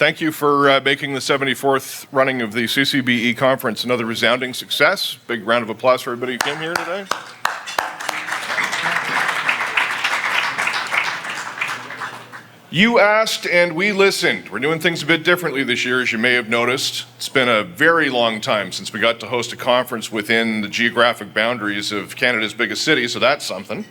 Thank you for making the 74th running of the CCBE conference another resounding success. Big round of applause for everybody who came here today. You asked and we listened. We're doing things a bit differently this year, as you may have noticed. It's been a very long time since we got to host a conference within the geographic boundaries of Canada's biggest city, so that's something.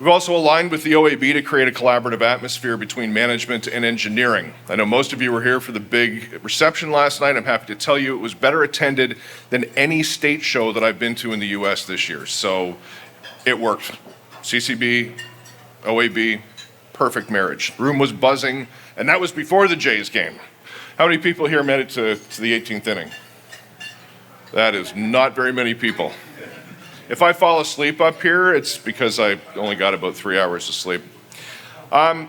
We've also aligned with the OAB to create a collaborative atmosphere between management and engineering. I know most of you were here for the big reception last night. I'm happy to tell you it was better attended than any state show that I've been to in the US this year. So it worked. CCB, OAB, perfect marriage. The room was buzzing, and that was before the Jays game. How many people here made it to the 18th inning? That is not very many people. If I fall asleep up here, it's because I only got about 3 hours of sleep. I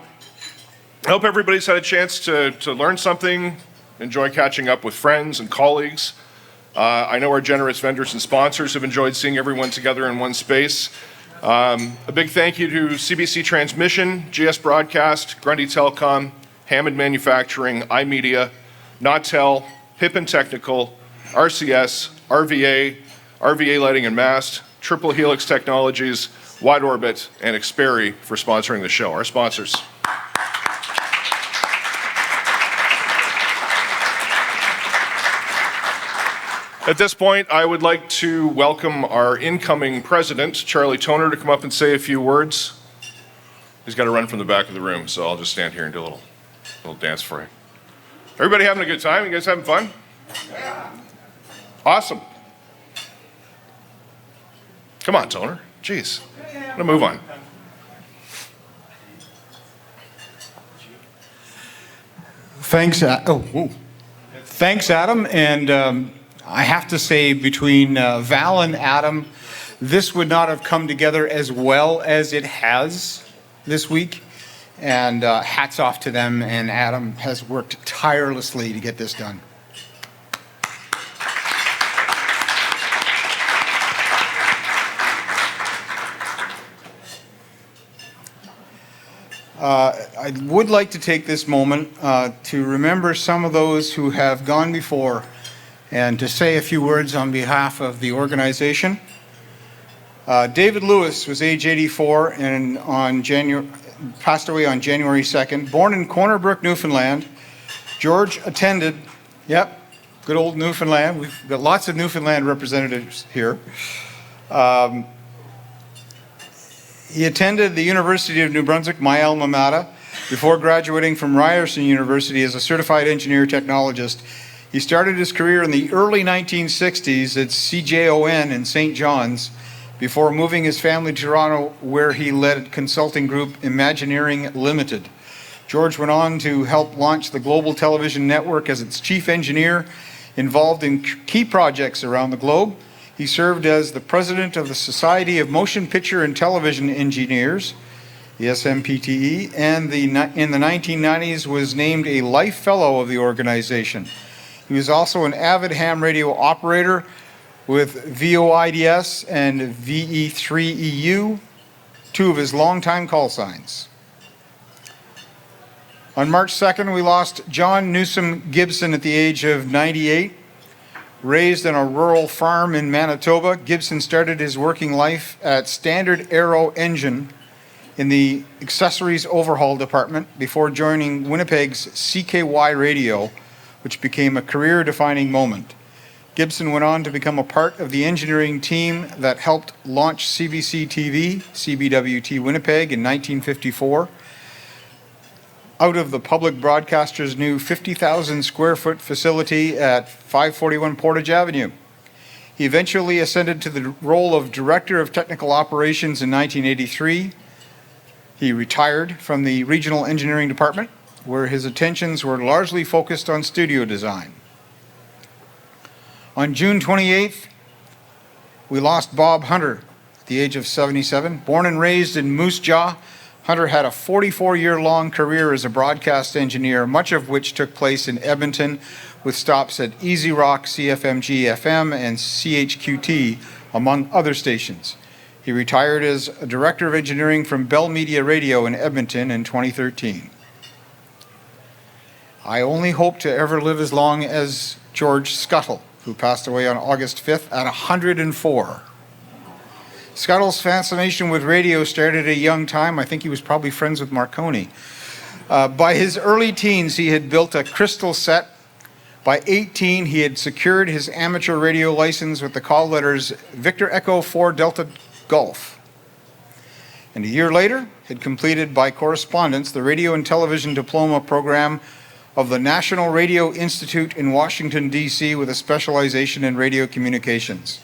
hope everybody's had a chance to learn something, enjoy catching up with friends and colleagues. I know our generous vendors and sponsors have enjoyed seeing everyone together in one space. A big thank you to CBC Transmission, GS Broadcast, Grundy Telecom, Hammond Manufacturing, iMedia, Nautel, Pippin Technical, RCS, RVA Lighting and Mast, Triple Helix Technologies, Wide Orbit, and Xperi for sponsoring the show, our sponsors. At this point, I would like to welcome our incoming president, Charlie Toner, to come up and say a few words. He's got to run from the back of the room, so I'll just stand here and do a little dance for you. Everybody having a good time? You guys having fun? Yeah. Awesome. Come on, Toner. Jeez. I'm going to move on. Thanks, Thanks, Adam. And I have to say, between Val and Adam, this would not have come together as well as it has this week. And hats off to them. And Adam has worked tirelessly to get this done. I would like to take this moment to remember some of those who have gone before and to say a few words on behalf of the organization. David Lewis was age 84 and passed away on January 2nd. Born in Corner Brook, Newfoundland, George attended, good old Newfoundland. We've got lots of Newfoundland representatives here. He attended the University of New Brunswick, my alma mater, before graduating from Ryerson University as a certified engineer technologist. He started his career in the early 1960s at CJON in St. John's before moving his family to Toronto, where he led consulting group Imagineering Limited. George went on to help launch the Global Television Network as its chief engineer, involved in key projects around the globe. He served as the president of the Society of Motion Picture and Television Engineers, the SMPTE, and in the 1990s was named a Life Fellow of the organization. He was also an avid ham radio operator with VOIDS and VE3EU, two of his longtime call signs. On March 2nd, we lost John Newsom Gibson at the age of 98. Raised on a rural farm in Manitoba, Gibson started his working life at Standard Aero Engine in the accessories overhaul department before joining Winnipeg's CKY Radio, which became a career-defining moment. Gibson went on to become a part of the engineering team that helped launch CBC TV, CBWT Winnipeg in 1954, out of the public broadcaster's new 50,000 square foot facility at 541 Portage Avenue. He eventually ascended to the role of Director of Technical Operations in 1983. He retired from the Regional Engineering Department, where his attentions were largely focused on studio design. On June 28th, we lost Bob Hunter at the age of 77. Born and raised in Moose Jaw, Hunter had a 44-year-long career as a broadcast engineer, much of which took place in Edmonton, with stops at Easy Rock, CFMG FM, and CHQT, among other stations. He retired as a director of engineering from Bell Media Radio in Edmonton in 2013. I only hope to ever live as long as George Scuttle, who passed away on August 5th at 104. Scuttle's fascination with radio started at a young time. I think he was probably friends with Marconi. By his early teens, he had built a crystal set. By 18, he had secured his amateur radio license with the call letters Victor Echo 4 Delta Golf. And a year later, had completed by correspondence the radio and television diploma program of the National Radio Institute in Washington, D.C. with a specialization in radio communications.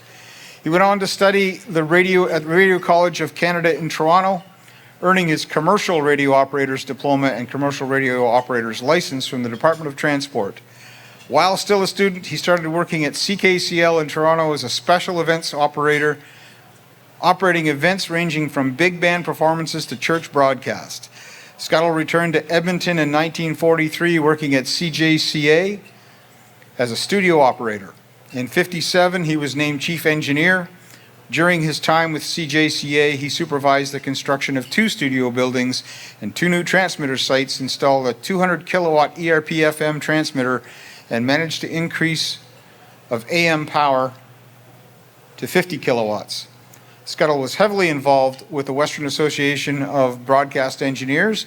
He went on to study at the Radio College of Canada in Toronto, earning his commercial radio operator's diploma and commercial radio operator's license from the Department of Transport. While still a student, he started working at CKCL in Toronto as a special events operator, operating events ranging from big band performances to church broadcast. Scuttle returned to Edmonton in 1943, working at CJCA as a studio operator. In 1957, he was named chief engineer. During his time with CJCA, he supervised the construction of 2 studio buildings and 2 new transmitter sites, installed a 200 kilowatt ERP-FM transmitter, and managed to increase of AM power to 50 kilowatts. Scuttle was heavily involved with the Western Association of Broadcast Engineers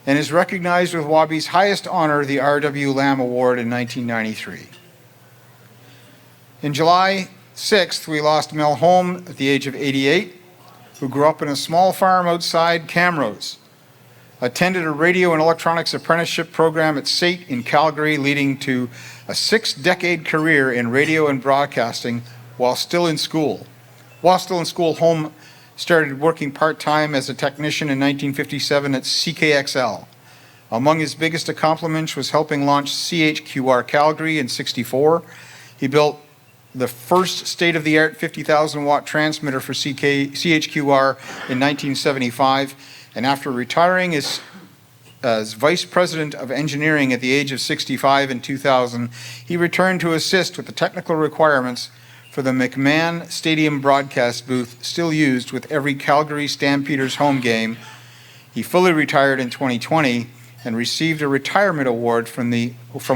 and is recognized with Wabi's highest honor, the R.W. Lamb Award, in 1993. In July 6th, we lost Mel Holm at the age of 88, who grew up in a small farm outside Camrose, attended a radio and electronics apprenticeship program at SAIT in Calgary, leading to a 6-decade career in radio and broadcasting while still in school. Holm started working part-time as a technician in 1957 at CKXL. Among his biggest accomplishments was helping launch CHQR Calgary in '64. He built the first state-of-the-art 50,000-watt transmitter for CHQR in 1975, and after retiring as vice president of engineering at the age of 65 in 2000, he returned to assist with the technical requirements for the McMahon Stadium broadcast booth still used with every Calgary Stampeders home game. He fully retired in 2020 and received a retirement award from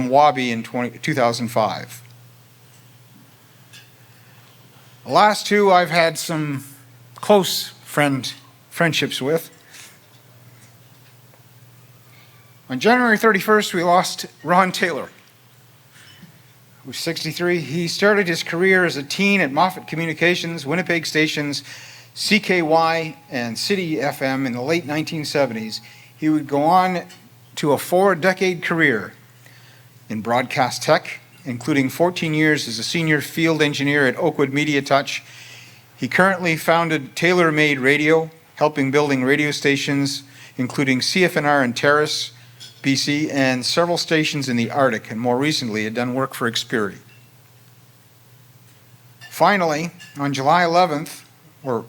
Wabi in 2005. The last 2 I've had some close friendships with. On January 31st, we lost Ron Taylor, who was 63. He started his career as a teen at Moffat Communications, Winnipeg stations, CKY, and City FM in the late 1970s. He would go on to a 4-decade career in broadcast tech, including 14 years as a senior field engineer at Oakwood Media Touch. He currently founded Taylor Made Radio, helping building radio stations, including CFNR in Terrace, BC, and several stations in the Arctic, and more recently had done work for Xperi. Finally, on July 11th, in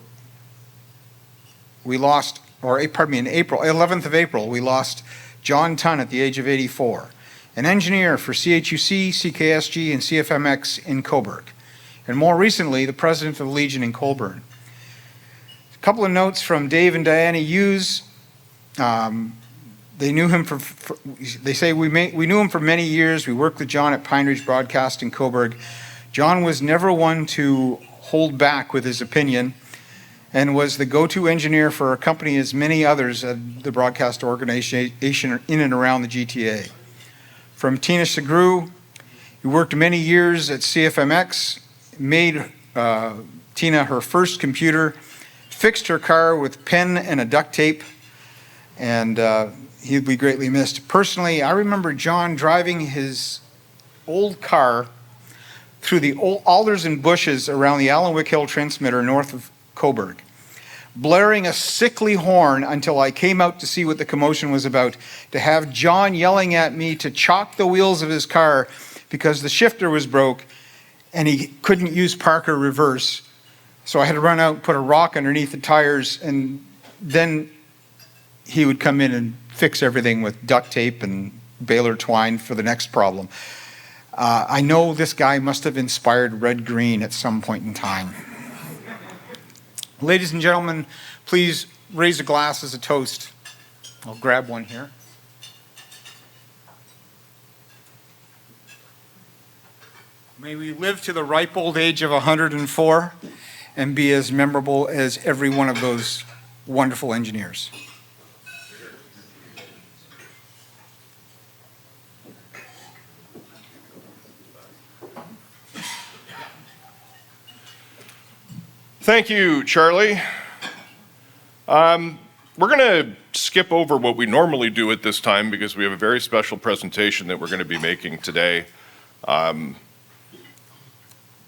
April 11th of April, we lost John Tunn at the age of 84. An engineer for CHUC, CKSG, and CFMX in Cobourg, and more recently, the president of the Legion in Colborne. A couple of notes from Dave and Diana Hughes. They knew him they say we knew him for many years. We worked with John at Pine Ridge Broadcast in Cobourg. John was never one to hold back with his opinion and was the go-to engineer for a company as many others at the broadcast organization in and around the GTA. From Tina Segru, he worked many years at CFMX, made Tina her first computer, fixed her car with pen and a duct tape, and he'd be greatly missed. Personally, I remember John driving his old car through the old alders and bushes around the Allenwick Hill transmitter north of Cobourg, blaring a sickly horn until I came out to see what the commotion was about, to have John yelling at me to chock the wheels of his car because the shifter was broke and he couldn't use park or reverse. So I had to run out and put a rock underneath the tires, and then he would come in and fix everything with duct tape and baler twine for the next problem. I know this guy must have inspired Red Green at some point in time. Ladies and gentlemen, please raise a glass as a toast. I'll grab one here. May we live to the ripe old age of 104 and be as memorable as every one of those wonderful engineers. Thank you, Charlie. We're going to skip over what we normally do at this time because we have a very special presentation that we're going to be making today.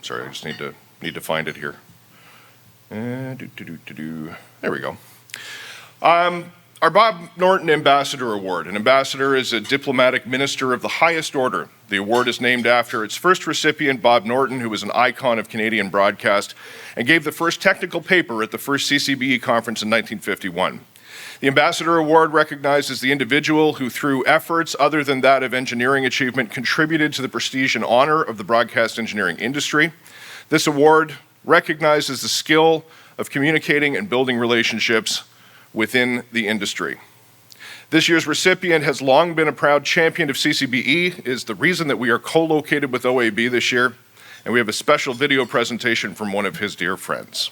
Sorry, I just need to find it here. There we go. Our Bob Norton Ambassador Award. An ambassador is a diplomatic minister of the highest order. The award is named after its first recipient, Bob Norton, who was an icon of Canadian broadcast and gave the first technical paper at the first CCBE conference in 1951. The Ambassador Award recognizes the individual who, through efforts other than that of engineering achievement, contributed to the prestige and honor of the broadcast engineering industry. This award recognizes the skill of communicating and building relationships within the industry. This year's recipient has long been a proud champion of CCBE, is the reason that we are co-located with OAB this year, and we have a special video presentation from one of his dear friends.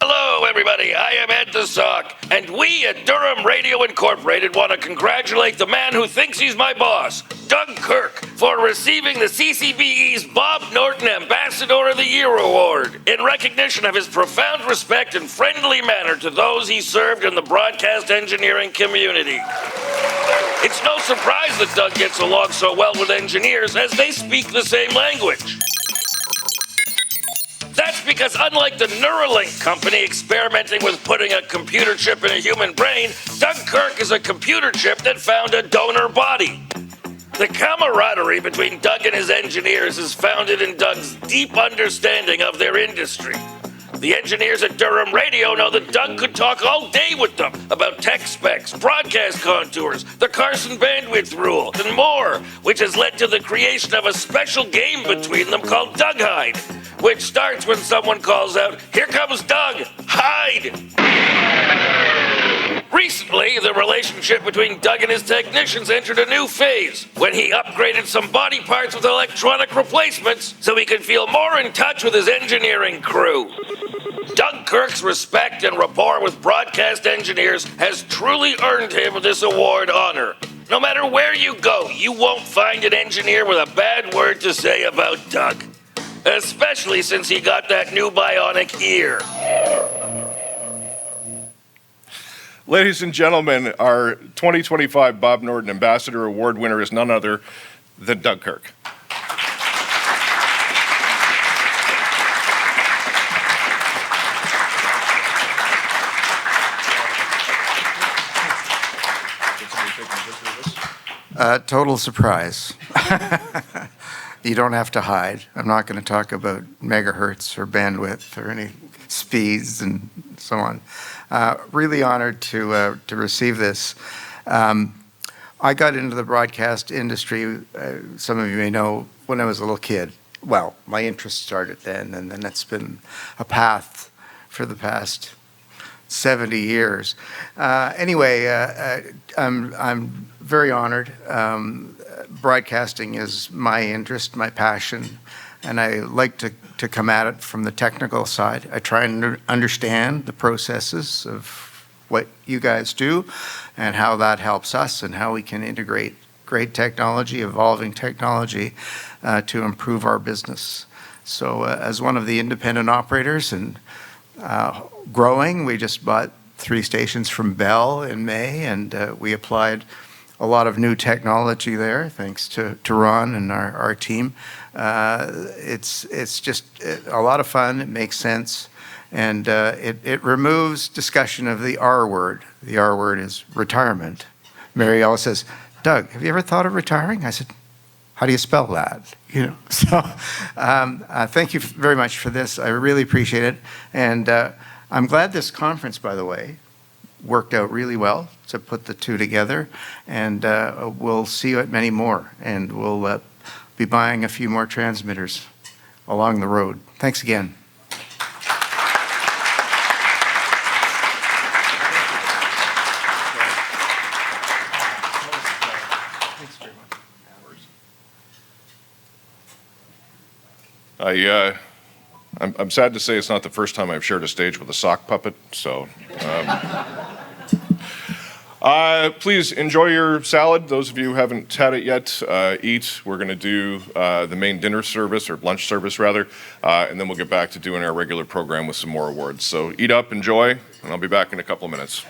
Hello, everybody. I am Ed the Sock, and we at Durham Radio Incorporated want to congratulate the man who thinks he's my boss, Doug Kirk, for receiving the CCBE's Bob Norton Ambassador of the Year Award in recognition of his profound respect and friendly manner to those he served in the broadcast engineering community. It's no surprise that Doug gets along so well with engineers, as they speak the same language. That's because unlike the Neuralink company experimenting with putting a computer chip in a human brain, Doug Kirk is a computer chip that found a donor body. The camaraderie between Doug and his engineers is founded in Doug's deep understanding of their industry. The engineers at Durham Radio know that Doug could talk all day with them about tech specs, broadcast contours, the Carson bandwidth rule, and more, which has led to the creation of a special game between them called Doug Hide, which starts when someone calls out, "Here comes Doug, hide!" Recently, the relationship between Doug and his technicians entered a new phase when he upgraded some body parts with electronic replacements so he could feel more in touch with his engineering crew. Doug Kirk's respect and rapport with broadcast engineers has truly earned him this award honor. No matter where you go, you won't find an engineer with a bad word to say about Doug. Especially since he got that new bionic ear. Ladies and gentlemen, our 2025 Bob Norton Ambassador Award winner is none other than Doug Kirk. Total surprise. You don't have to hide. I'm not going to talk about megahertz or bandwidth or any speeds and so on. Really honored to receive this. I got into the broadcast industry, some of you may know, when I was a little kid. Well, my interest started then, and then it's been a path for the past 70 years. Anyway, I'm very honored. Broadcasting is my interest, my passion, and I like to come at it from the technical side. I try and understand the processes of what you guys do and how that helps us and how we can integrate great technology, evolving technology to improve our business. So as one of the independent operators and growing, we just bought 3 stations from Bell in May, and we applied a lot of new technology there, thanks to Ron and our team. It's just a lot of fun. It makes sense, and it removes discussion of the R word. The R word is retirement. Mary always says, "Doug, have you ever thought of retiring?" I said, "How do you spell that?" You know. So thank you very much for this. I really appreciate it, and I'm glad this conference, by the way, worked out really well to put the two together, and we'll see you at many more, and we'll be buying a few more transmitters along the road. Thanks again. I'm sad to say it's not the first time I've shared a stage with a sock puppet, so. Please enjoy your salad. Those of you who haven't had it yet, eat. We're going to do the main dinner service, or lunch service rather, and then we'll get back to doing our regular program with some more awards. So eat up, enjoy, and I'll be back in a couple of minutes.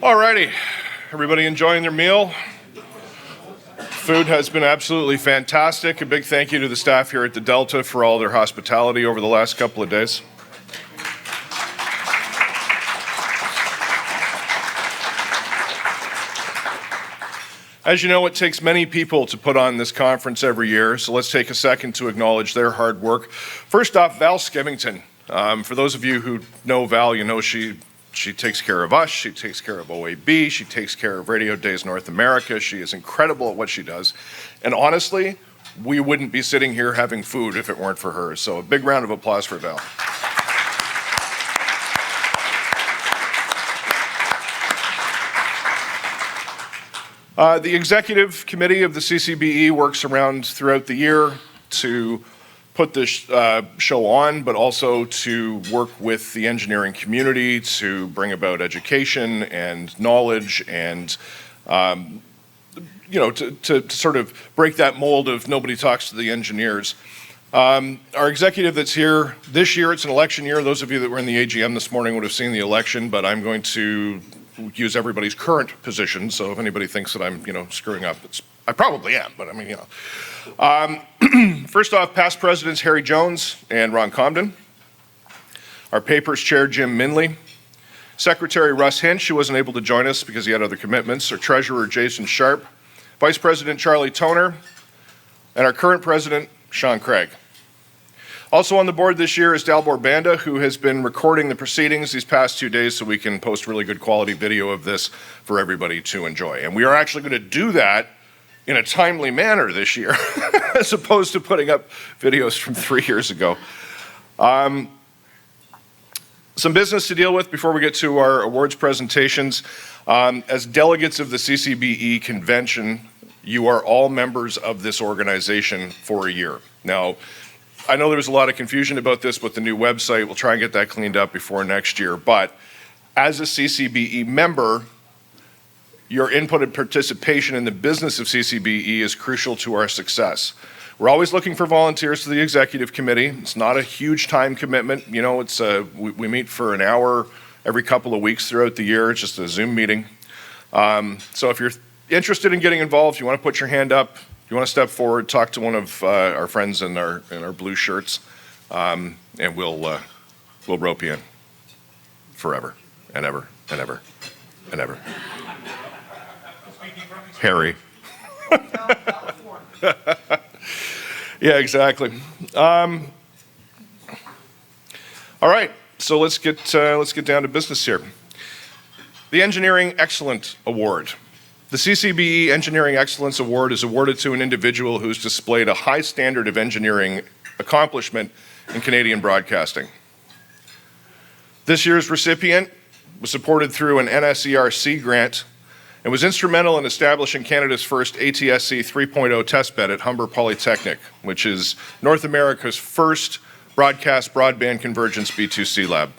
Alrighty, everybody enjoying their meal? Food has been absolutely fantastic. A big thank you to the staff here at the Delta for all their hospitality over the last couple of days. As you know, it takes many people to put on this conference every year, so let's take a second to acknowledge their hard work. First off, Val Skevington. For those of you who know Val, you know she takes care of us, she takes care of OAB, she takes care of Radio Days North America. She is incredible at what she does. And honestly, we wouldn't be sitting here having food if it weren't for her. So a big round of applause for Val. The executive committee of the CCBE works around throughout the year to put this show on, but also to work with the engineering community to bring about education and knowledge and, to sort of break that mold of nobody talks to the engineers. Our executive that's here this year, it's an election year. Those of you that were in the AGM this morning would have seen the election, but I'm going to use everybody's current position. So if anybody thinks that I'm, screwing up, I probably am, but I mean, First off, past presidents Harry Jones and Ron Comden. Our papers chair Jim Minley. Secretary Russ Hinch, who wasn't able to join us because he had other commitments. Our treasurer Jason Sharp. Vice President Charlie Toner. And our current president, Sean Craig. Also on the board this year is Dalbor Banda, who has been recording the proceedings these past 2 days so we can post really good quality video of this for everybody to enjoy. And we are actually going to do that in a timely manner this year, as opposed to putting up videos from 3 years ago. Some business to deal with before we get to our awards presentations. As delegates of the CCBE convention, you are all members of this organization for a year. Now, I know there was a lot of confusion about this with the new website. We'll try and get that cleaned up before next year. But as a CCBE member, your input and participation in the business of CCBE is crucial to our success. We're always looking for volunteers to the executive committee. It's not a huge time commitment. It's we meet for an hour every couple of weeks throughout the year. It's just a Zoom meeting. So if you're interested in getting involved, if you want to put your hand up, if you want to step forward, talk to one of our friends in our blue shirts, and we'll rope you in forever and ever and ever and ever. Harry. Yeah, exactly. All right, so let's get down to business here. The Engineering Excellence Award. The CCBE Engineering Excellence Award is awarded to an individual who's displayed a high standard of engineering accomplishment in Canadian broadcasting. This year's recipient was supported through an NSERC grant and was instrumental in establishing Canada's first ATSC 3.0 testbed at Humber Polytechnic, which is North America's first broadcast broadband convergence B2C lab.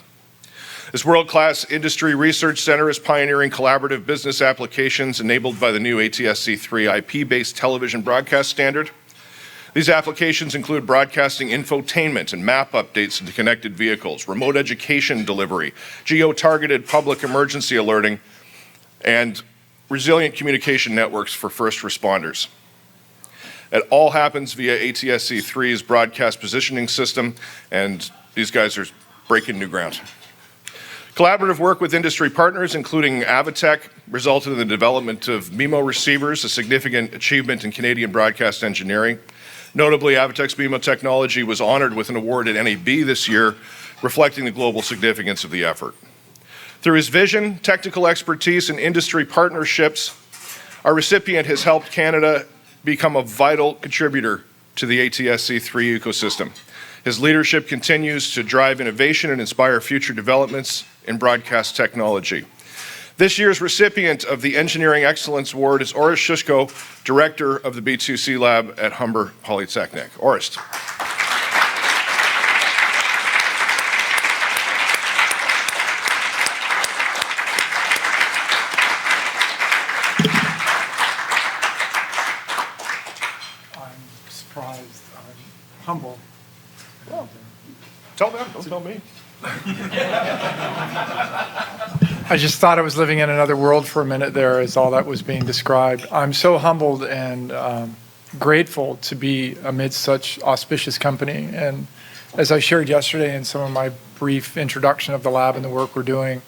This world-class industry research center is pioneering collaborative business applications enabled by the new ATSC 3 IP-based television broadcast standard. These applications include broadcasting infotainment and map updates into connected vehicles, remote education delivery, geo-targeted public emergency alerting, and resilient communication networks for first responders. It all happens via ATSC 3's broadcast positioning system, and these guys are breaking new ground. Collaborative work with industry partners, including Avitech, resulted in the development of MIMO receivers, a significant achievement in Canadian broadcast engineering. Notably, Avitech's MIMO technology was honored with an award at NAB this year reflecting the global significance of the effort. Through his vision, technical expertise, and industry partnerships, our recipient has helped Canada become a vital contributor to the ATSC3 ecosystem. His leadership continues to drive innovation and inspire future developments in broadcast technology. This year's recipient of the Engineering Excellence Award is Orest Shushko, Director of the B2C Lab at Humber Polytechnic. Orest. I'm surprised. I'm humble. Tell them, don't tell me. I just thought I was living in another world for a minute there as all that was being described. I'm so humbled and grateful to be amidst such auspicious company. And as I shared yesterday in some of my brief introduction of the lab and the work we're doing,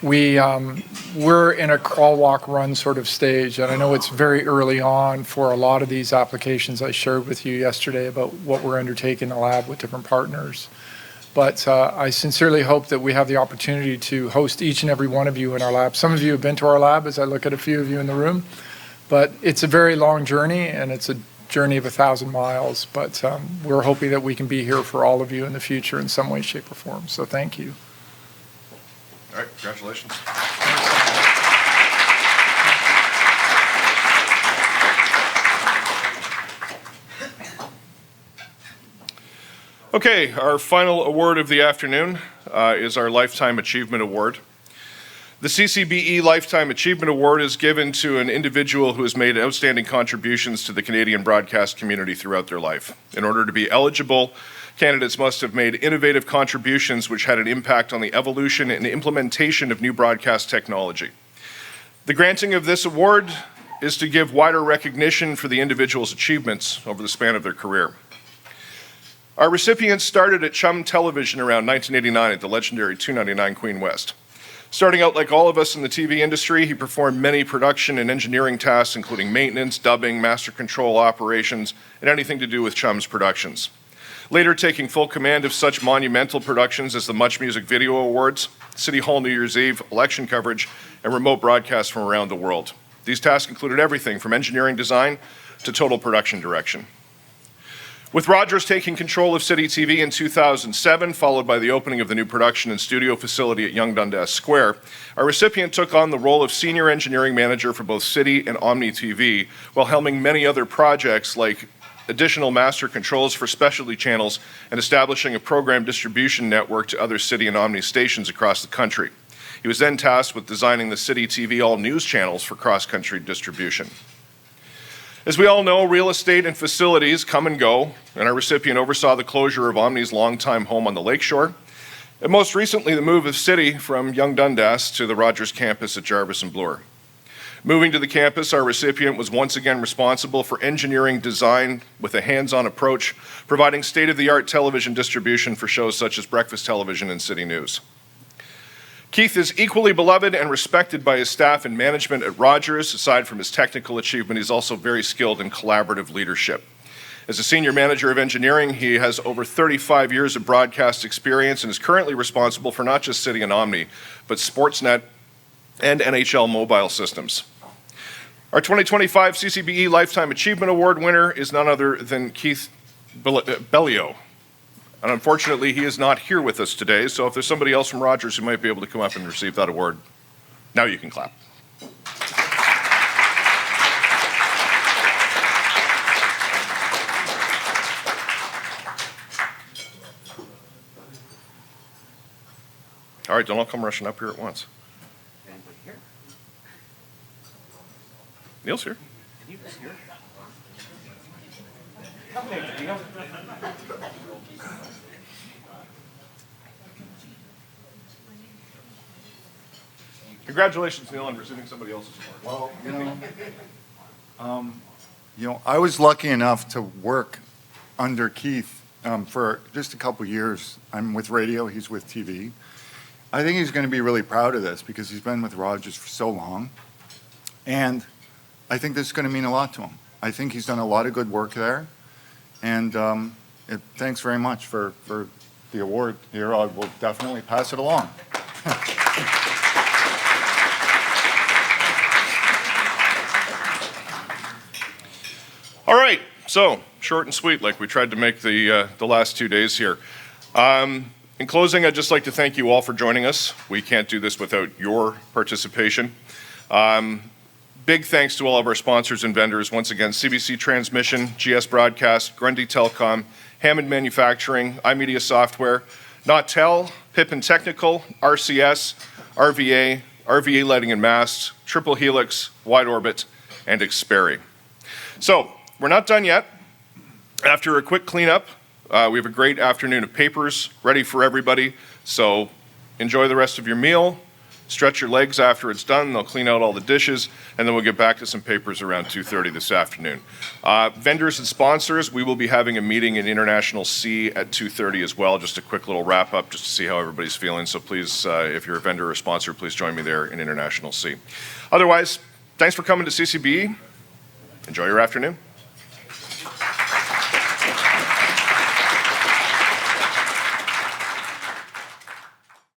we're in a crawl, walk, run sort of stage. And I know it's very early on for a lot of these applications I shared with you yesterday about what we're undertaking in the lab with different partners. But I sincerely hope that we have the opportunity to host each and every one of you in our lab. Some of you have been to our lab, as I look at a few of you in the room. But it's a very long journey, and it's a journey of 1,000 miles. But we're hoping that we can be here for all of you in the future in some way, shape, or form. So thank you. All right, congratulations. Okay, our final award of the afternoon is our Lifetime Achievement Award. The CCBE Lifetime Achievement Award is given to an individual who has made outstanding contributions to the Canadian broadcast community throughout their life. In order to be eligible, candidates must have made innovative contributions which had an impact on the evolution and implementation of new broadcast technology. The granting of this award is to give wider recognition for the individual's achievements over the span of their career. Our recipient started at Chum Television around 1989 at the legendary 299 Queen West. Starting out like all of us in the TV industry, he performed many production and engineering tasks, including maintenance, dubbing, master control operations, and anything to do with Chum's productions. Later taking full command of such monumental productions as the Much Music Video Awards, City Hall New Year's Eve, election coverage, and remote broadcasts from around the world. These tasks included everything from engineering design to total production direction. With Rogers taking control of City TV in 2007, followed by the opening of the new production and studio facility at Yonge Dundas Square, our recipient took on the role of senior engineering manager for both City and Omni TV, while helming many other projects like additional master controls for specialty channels and establishing a program distribution network to other City and Omni stations across the country. He was then tasked with designing the City TV all news channels for cross-country distribution. As we all know, real estate and facilities come and go, and our recipient oversaw the closure of Omni's longtime home on the lakeshore, and most recently the move of City from Yonge Dundas to the Rogers campus at Jarvis and Bloor. Moving to the campus, our recipient was once again responsible for engineering design with a hands-on approach, providing state-of-the-art television distribution for shows such as Breakfast Television and City News. Keith is equally beloved and respected by his staff and management at Rogers. Aside from his technical achievement, he's also very skilled in collaborative leadership. As a senior manager of engineering, he has over 35 years of broadcast experience and is currently responsible for not just City and Omni, but Sportsnet and NHL mobile systems. Our 2025 CCBE Lifetime Achievement Award winner is none other than Keith Bellio. And unfortunately, he is not here with us today, so if there's somebody else from Rogers who might be able to come up and receive that award, now you can clap. All right, don't all come rushing up here at once. Neil's here. Congratulations, Neil, on receiving somebody else's award. Well, I was lucky enough to work under Keith for just a couple years. I'm with radio, he's with TV. I think he's going to be really proud of this because he's been with Rogers for so long. And I think this is going to mean a lot to him. I think he's done a lot of good work there. And thanks very much for the award here, I will definitely pass it along. All right, so short and sweet, like we tried to make the last 2 days here. In closing, I'd just like to thank you all for joining us. We can't do this without your participation. Big thanks to all of our sponsors and vendors. Once again, CBC Transmission, GS Broadcast, Grundy Telecom, Hammond Manufacturing, iMedia Software, Nautel, Pippin Technical, RCS, RVA, RVA Lighting and Masts, Triple Helix, Wide Orbit, and Xperi. So, we're not done yet. After a quick cleanup, we have a great afternoon of papers ready for everybody. So enjoy the rest of your meal, stretch your legs after it's done. They'll clean out all the dishes, and then we'll get back to some papers around 2:30 this afternoon. Vendors and sponsors, we will be having a meeting in International C at 2:30 as well. Just a quick little wrap up just to see how everybody's feeling. So please, if you're a vendor or sponsor, please join me there in International C. Otherwise, thanks for coming to CCBE. Enjoy your afternoon.